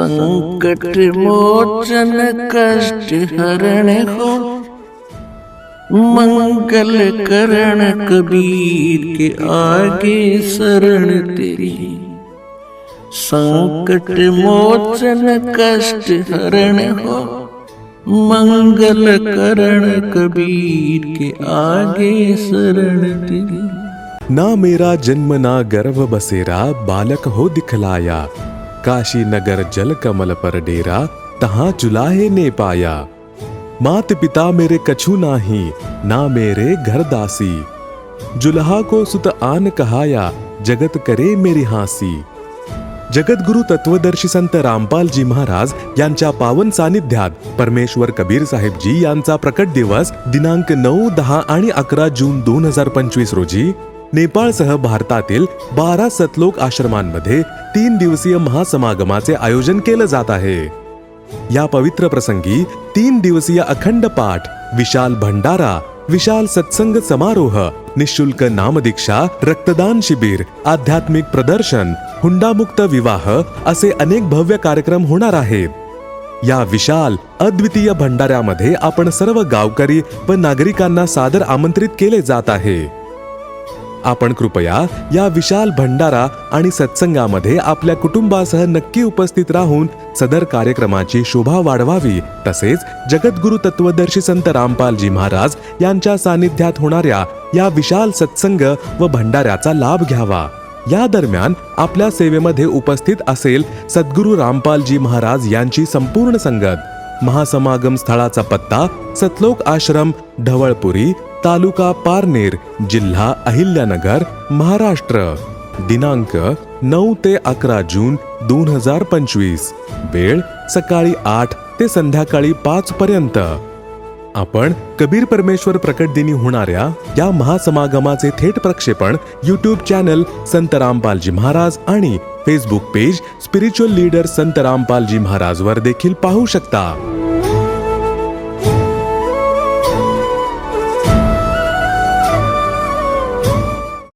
संकट मोचन कष्ट हरण हो, मंगल करण कबीर के आगे शरण तेरी। संकट मोचन कष्ट हरण हो, मंगल करण कबीर के आगे शरण तेरी। ना मेरा जन्म ना गर्भ बसेरा, बालक हो दिखलाया। काशी नगर जल कमल पर डेरा, तहां चुलाहे ने पाया। मात पिता मेरे कछु नाही, ना मेरे घर दासी। जुल्हा को सुत आन कहाया, जगत करे मेरी हासी। जगद्गुरु तत्वदर्शी संत रामपालजी महाराज यांच्या पावन सानिध्यात परमेश्वर कबीर साहेबजी यांचा प्रकट दिवस दिनांक 9, 10 आणि 11 जून 2025 रोजी नेपाळसह भारतातील 12 सतलोक आश्रमांमध्ये 3 दिवसीय महासमागमाचे आयोजन केलं जात आहे। या पवित्र प्रसंगी 3 दिवसीय अखंड पाठ, विशाल भंडारा, विशाल सत्संग समारोह, निशुल्क नामदीक्षा, रक्तदान शिबिर, आध्यात्मिक प्रदर्शन, हुंडामुक्त विवाह असे अनेक भव्य कार्यक्रम होणार आहेत। या विशाल अद्वितीय भंडाऱ्यामध्ये आपण सर्व गावकरी व नागरिकांना सादर आमंत्रित केले जात आहे। आपण कृपया या विशाल भंडारा आणि सत्संगामध्ये आपल्या कुटुंबासह नक्की उपस्थित राहून सदर कार्यक्रमाची शोभा वाढवावी, तसेच जगद्गुरु तत्वदर्शी संत रामपालजी महाराज यांच्या सानिध्यात होणाऱ्या या विशाल सत्संग व भंडाऱ्याचा लाभ घ्यावा। या दरम्यान आपल्या सेवेमध्ये उपस्थित असेल सद्गुरु रामपालजी महाराज यांची संपूर्ण संगत। महासमागम स्थळाचा पत्ता सतलोक आश्रम, ढवळपुरी, तालुका पारनेर, जिल्हा अहिल्यानगर, महाराष्ट्र। दिनांक 9 ते 11 जून 2025। वेळ सकाळी 8 ते संध्याकाळी 5 पर्यंत। आपण कबीर परमेश्वर प्रकट दिनी होणाऱ्या या महासमागमाचे थेट प्रक्षेपण यूट्यूब चॅनल संत रामपालजी महाराज आणि फेसबुक पेज स्पिरिच्युअल लीडर संत रामपालजी महाराज वर देखील पाहू शकता।